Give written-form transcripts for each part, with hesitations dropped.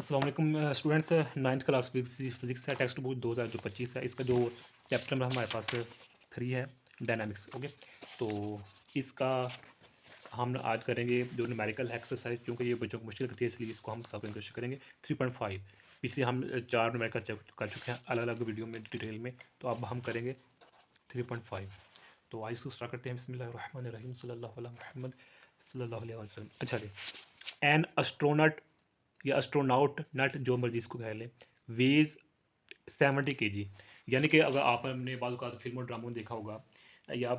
अस्सलाम वालेकुम students. Ninth class physics है, टेक्स्ट बुक 2025 है। इसका जो चैप्टर नंबर हमारे पास 3 है, डायनामिक्स। ओके, तो इसका हम आज करेंगे जो न्यूमेरिकल एक्सरसाइज, क्योंकि ये बच्चों को मुश्किल लगती है इसलिए इसको हम सॉल्व करने की कोशिश करेंगे। 3.5 पिछले हम 4 न्यूमेरिकल कर चुके हैं अलग अलग वीडियो में डिटेल में, तो अब हम करेंगे 3.5। तो आज इसको स्टार्ट करते हैं। बिस्मिल्लाहिर्रहमानिर्रहीम सल्लल्लाहु अलैहि मोहम्मद सल्लल्लाहु अलैहि वसल्लम। अच्छा जी, एन एस्ट्रोनट या एस्ट्रोनाउट नट जो मर्जी इसको कह लें, वेज 70 kg। यानी कि अगर आपने बाद का फिल्म और ड्रामों में देखा होगा या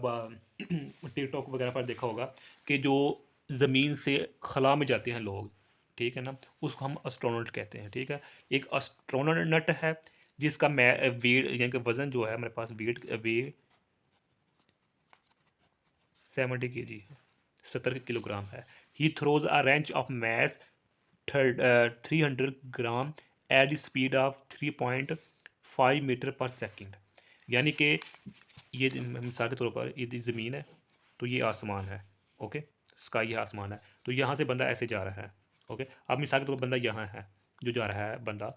टिकटॉक वगैरह पर देखा होगा कि जो ज़मीन से खला में जाते हैं लोग, ठीक है ना, उसको हम एस्ट्रोनॉट कहते हैं। ठीक है, एक एस्ट्रोनट है जिसका वेट यानी कि वज़न जो है हमारे पास वेट 70 kg है, 70 किलोग्राम है। He throws a wrench of mass 300 gram at speed of 3.5 meter per second. यानी कि ये मिसाल के तौर पर ये ज़मीन है, तो ये आसमान है। ओके, स्काई ये आसमान है, तो यहाँ से बंदा ऐसे जा रहा है। ओके, अब मिसाल के तौर पर बंदा यहाँ है, जो जा रहा है बंदा,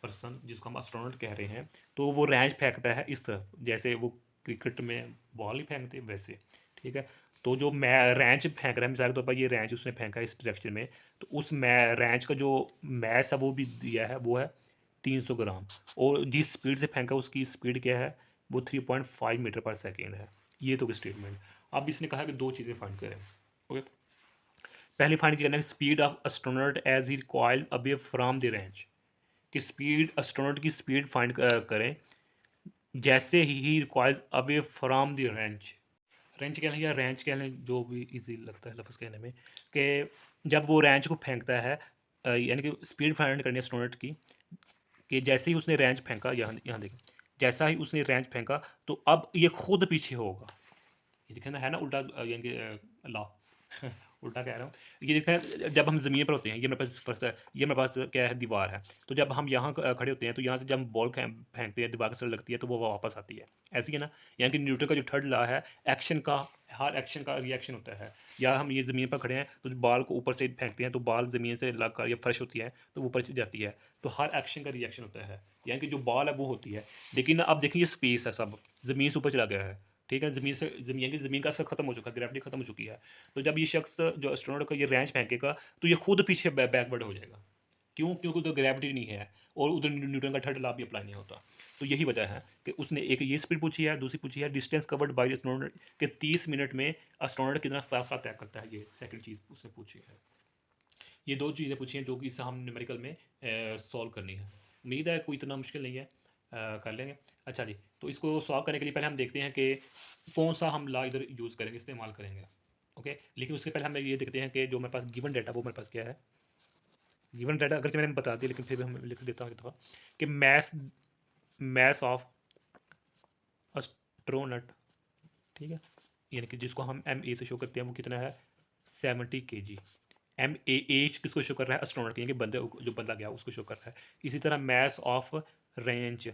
पर्सन जिसको हम एस्ट्रोनॉट कह रहे हैं, तो वो रेंज फेंकता है इस तरफ, जैसे वो क्रिकेट में बॉल ही फेंकते हैं वैसे। ठीक है, तो जो मैं रेंच फेंक रहा है, मिसाल के तौर पर ये रेंच उसने फेंका इस डायरेक्शन में, तो उस रेंच का जो मैस है वो भी दिया है, वो है 300 ग्राम। और जिस स्पीड से फेंका उसकी स्पीड क्या है, वो 3.5 मीटर पर सेकेंड है। ये तो स्टेटमेंट। अब इसने कहा कि दो चीज़ें फाइंड करें। ओके, पहले फाइंड करना है speed of astronaut as he recoil away from the range, कि स्पीड एस्ट्रोनॉट की स्पीड फाइंड करें जैसे ही requires away from the range. Range कह लें या रेंज कह लें, जो भी इजी लगता है लफ्ज़ कहने में, कि जब वो रेंज को फेंकता है, यानी कि स्पीड फाइंड करनी है एस्ट्रोनॉट की, कि जैसे ही उसने रेंज फेंका, यहाँ यहाँ देखें, जैसा ही उसने रेंज फेंका तो अब ये खुद पीछे होगा। ये दिखे ना, है ना उल्टा, यानी कि लॉ उल्टा कह रहा हूँ। ये देखते हैं जब हम ज़मीन पर होते हैं, ये मेरे पास फर्श है, ये मेरे पास क्या है, दीवार है, तो जब हम यहाँ खड़े होते हैं तो यहाँ से जब हम बॉल फेंकते हैं, दीवार के साथ लगती है तो वो वापस आती है। ऐसी है ना, यानी कि न्यूटन का जो थर्ड लॉ है, एक्शन का, हर एक्शन का रिएक्शन होता है। या हम ये ज़मीन पर खड़े हैं तो बॉल को ऊपर से फेंकते हैं तो बॉल ज़मीन से लग कर या फ्रेश होती है तो ऊपर जाती है, तो हर एक्शन का रिएक्शन होता है। यानी कि जो बॉल है वो होती है, लेकिन अब देखिए स्पेस है, सब ज़मीन से ऊपर चला गया है। ठीक है, ज़मीन का असर खत्म हो चुका है, ग्रेविटी खत्म हो चुकी है। तो जब ये शख्स जो एस्ट्रोनॉट का ये रेंज फेंकेगा तो ये खुद पीछे बैकवर्ड हो जाएगा। क्यों? क्योंकि उधर ग्रेविटी नहीं है और उधर न्यूटन का थर्ड लॉ भी अप्लाई नहीं होता। तो यही वजह है कि उसने एक ये स्पीड पूछी है, दूसरी पूछी है डिस्टेंस कवर्ड बाय एस्ट्रोनॉट, के 30 मिनट में एस्ट्रोनॉट कितना फासला तय करता है। ये सेकंड चीज़ उसने पूछी है। ये दो चीज़ें पूछी हैं जो कि इससे हम न्यूमेरिकल में सॉल्व करनी है। उम्मीद है कोई इतना मुश्किल नहीं है, कर लेंगे। अच्छा जी, तो इसको सॉल्व करने के लिए पहले हम देखते हैं कि कौन सा हम लॉ इधर यूज़ करेंगे, इस्तेमाल करेंगे। ओके, लेकिन उसके पहले हम ये देखते हैं कि जो मेरे पास गिवन डाटा, वो मेरे पास क्या है। गिवन डाटा अगर मैंने बता दिया, लेकिन फिर भी हम लिख देता हूँ एक दफ़ा, कि मैस ऑफ एस्ट्रोनट, ठीक है, यानी कि जिसको हम एम ए से शो करते हैं, वो कितना है, 70 kg। एम ए एच किसको शो कर रहा है, एस्ट्रोनॉट के, बंदे जो बंदा गया उसको शो कर रहा है। इसी तरह मैस ऑफ रेंज,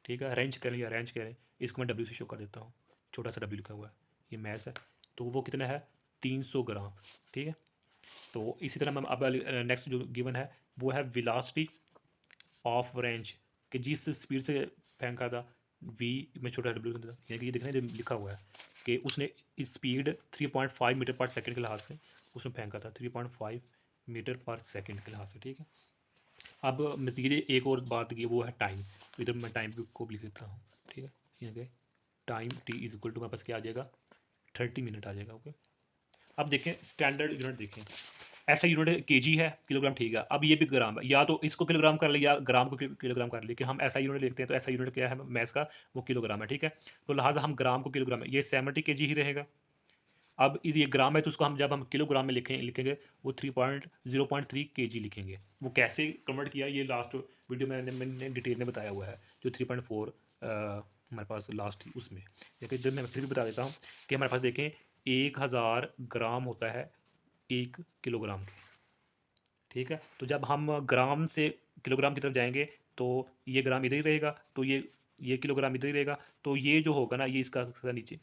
ठीक है, रेंज करें या रेंज करें, इसको मैं डब्ल्यू से शो कर देता हूँ, छोटा सा डब्ल्यू लिखा हुआ है, ये मैस है, तो वो कितना है, 300 ग्राम। ठीक है, तो इसी तरह मैं अब नेक्स्ट जो गिवन है वो है विलासिटी ऑफ रेंज, कि जिस स्पीड से फेंका था, वी में छोटा डब्ल्यू था, यानी कि ये देखने लिखा हुआ है कि उसने स्पीड 3.5 मीटर पर सेकंड के लिहाज से उसने फेंका था, 3.5 मीटर पर सेकंड के लिहाज से। ठीक है, अब मजीद एक और बात की, वो है टाइम। तो इधर मैं टाइम को भी लिख देता हूँ। ठीक है, यहाँ पे time T is equal to मेरे पास क्या आ जाएगा, 30 मिनट आ जाएगा। ओके, अब देखें स्टैंडर्ड यूनिट देखें, ऐसा यूनिट केजी है, किलोग्राम, ठीक है। अब ये भी ग्राम है, या तो इसको किलोग्राम कर ले या ग्राम को किलोग्राम कर ले, कि हम ऐसा यूनिट लिखते हैं तो ऐसा यूनिट क्या है मैथ्स का, वो किलोग्राम है। ठीक है, तो लिहाजा हम ग्राम को किलोग्राम है, ये 70 kg ही रहेगा। अब ये ग्राम है तो उसको हम जब हम किलोग्राम में लिखेंगे वो 0.3 kg लिखेंगे। वो कैसे कन्वर्ट किया, ये लास्ट वीडियो में मैंने डिटेल में बताया हुआ है, जो 3.4 हमारे पास लास्ट उसमें। लेकिन जब मैं फिर भी बता देता हूँ कि हमारे पास देखें 1000 ग्राम होता है 1 किलोग्राम के। ठीक है, तो जब हम ग्राम से किलोग्राम की तरफ जाएंगे तो ये ग्राम इधर ही रहेगा, तो ये किलोग्राम इधर ही रहेगा, तो ये जो होगा ना, ये इसका नीचे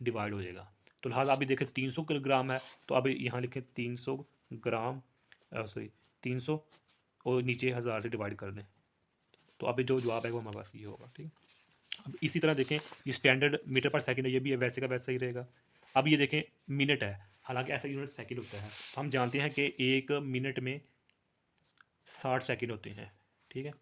डिवाइड हो जाएगा। तो लिहाजा अभी देखें 300 किलोग्राम है, तो अब यहाँ लिखें 300 ग्राम, सॉरी 300 और नीचे 1000 से डिवाइड कर दें, तो अब जो जवाब है वो हमारे पास ये होगा। ठीक है, अब इसी तरह देखें ये स्टैंडर्ड मीटर पर सेकंड है, ये भी है वैसे का वैसा ही रहेगा। अब ये देखें मिनट है, हालांकि ऐसा यूनिट सेकंड होता है, हम जानते हैं कि एक मिनट में 60 सेकंड होते हैं। ठीक है,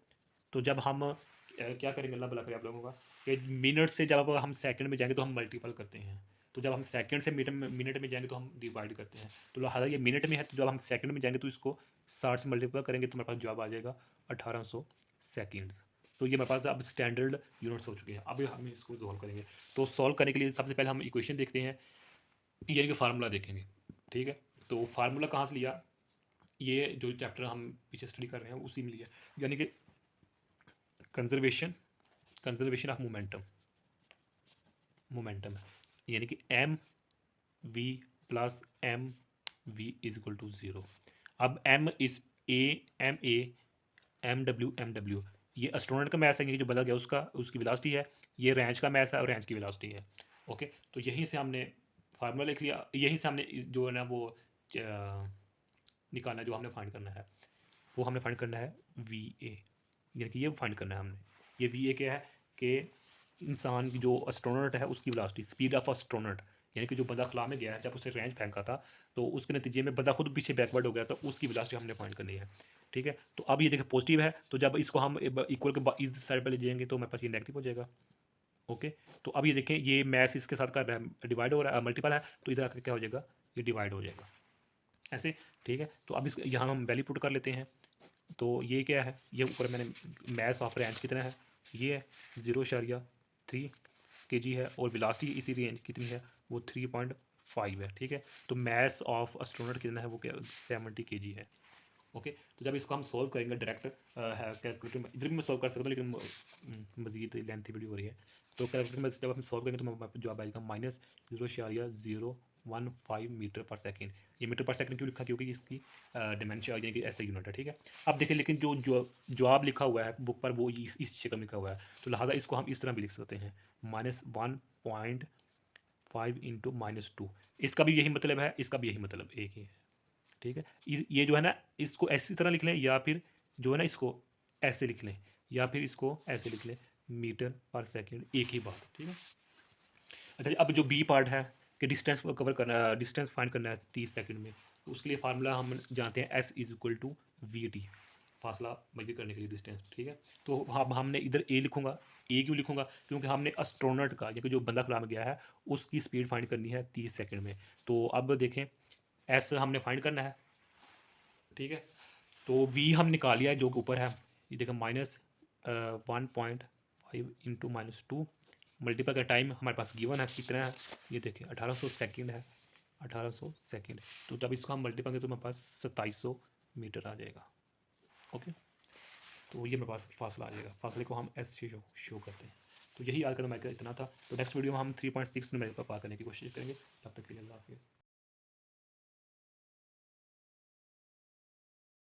तो जब हम क्या करेंगे, अल्लाह भला करे आप लोगों का, कि मिनट से जब हम सेकंड में जाएंगे तो हम मल्टीपल करते हैं, तो जब हम सेकंड से मिनट में जाएंगे तो हम डिवाइड करते हैं। तो लिहाजा ये मिनट में है, तो जब हम सेकंड में जाएंगे तो इसको 60 से मल्टीपल करेंगे तो हमारे पास जवाब आ जाएगा 1800 सेकेंड्स। तो ये मेरे पास अब स्टैंडर्ड यूनिट्स हो चुके हैं। अब हम इसको सॉल्व करेंगे, तो सॉल्व करने के लिए सबसे पहले हम इक्वेशन देखते हैं, यानी कि फार्मूला देखेंगे। ठीक है, तो फार्मूला कहाँ से लिया, ये जो चैप्टर हम पीछे स्टडी कर रहे हैं उसी में लिया, यानी कि कंजर्वेशन ऑफ मोमेंटम यानी कि M V plus M V is equal to 0। अब एम इज एम डब्ल्यू ये एस्ट्रोनॉट का मैथ है, ये जो बदल गया उसकी वेलोसिटी है, ये रेंज का मैथ है और रेंज की वेलोसिटी है। ओके, तो यहीं से हमने फार्मूला लिख लिया, यहीं से हमने जो है ना वो निकालना, जो हमने फाइंड करना है वो हमने फाइंड करना है वी ए, यानी कि ये फाइंड करना है हमने। ये वी ए क्या है कि इंसान की जो एस्ट्रोनॉट है उसकी वेलोसिटी, स्पीड ऑफ एस्ट्रोनॉट, यानी कि जो बंदा खला में गया है जब उसे रेंज फेंका था तो उसके नतीजे में बंदा खुद पीछे बैकवर्ड हो गया, तो उसकी वेलोसिटी हमने फाइंड करनी है। ठीक है, तो अब ये देखिए पॉजिटिव है, तो जब इसको हम इक्वल के इस साइड पर ले जाएंगे तो हमारे पास ये नेगेटिव हो जाएगा। ओके, तो अब ये देखें ये मैथ इसके साथ कर रहा है, डिवाइड हो रहा है, मल्टीपल है, तो इधर आकर क्या हो जाएगा, ये डिवाइड हो जाएगा ऐसे। ठीक है, तो अब इस यहाँ हम वैल्यू पुट कर लेते हैं, तो ये क्या है, ये ऊपर मैंने मैथ ऑफ रेंज कितना है, ये है 0.3 kg है, और वेलोसिटी इसी रेंज कितनी है, वो 3.5 है। ठीक है, तो मैथ ऑफ एस्ट्रोनॉट कितना है, वो क्या 70 kg है। ओके, तो जब इसको हम सोल्व करेंगे डायरेक्ट कैलकुलेटर में, इधर भी मैं सोल्व कर सकता हूँ लेकिन मजीद लेंथी वीडियो हो रही है, तो कैलकुलेटर में जब हम सोल्व करेंगे तो हमारे जवाब आएगा -0.015 मीटर पर सेकेंड। ये मीटर पर सेकेंड क्यों लिखा, क्योंकि इसकी डिमेंशन यानी कि ऐसा यूनिट है। ठीक है, अब देखिए लेकिन जो जवाब लिखा हुआ है बुक पर वो इस शक्ल में लिखा हुआ है, तो लिहाजा इसको हम इस तरह भी लिख सकते हैं -1.5 इंटू -2। इसका भी यही मतलब है, इसका भी यही मतलब एक ही है। ठीक है, ये जो है ना इसको ऐसी तरह लिख लें, या फिर जो है ना इसको ऐसे लिख लें, या फिर इसको ऐसे लिख लें, मीटर पर सेकेंड, एक ही बात। ठीक है, अच्छा अब जो बी पार्ट है कि डिस्टेंस को कवर करना, डिस्टेंस फाइंड करना है 30 सेकंड में, तो उसके लिए फार्मूला हम जानते हैं S is equal to V T, फासला मेजर करने के लिए डिस्टेंस। ठीक है, तो हमने इधर ए लिखूंगा, ए क्यों लिखूंगा, क्योंकि हमने एस्ट्रोनॉट का यानी जो बंदा खुला में गया है उसकी स्पीड फाइंड करनी है 30 सेकंड में। तो अब देखें एस हमने फाइंड करना है। ठीक है, तो वी हम निकाल लिया है जो ऊपर है, ये देखो -1.5 इंटू -2 मल्टीपल का टाइम हमारे पास गिवन है कितना है, ये देखिए 1800 सेकेंड है, 1800 सेकेंड। तो जब इसको हम मल्टीपल करें तो हमारे पास 2700 मीटर आ जाएगा। ओके, तो ये मेरे पास फासला आ जाएगा, फासले को हम एस से शो करते हैं। तो यही आज का हमारा इतना था, तो नेक्स्ट वीडियो में हम 3.6 नंबर पर पार करने की कोशिश करेंगे। तब तक के लिए अल्लाह हाफिज़।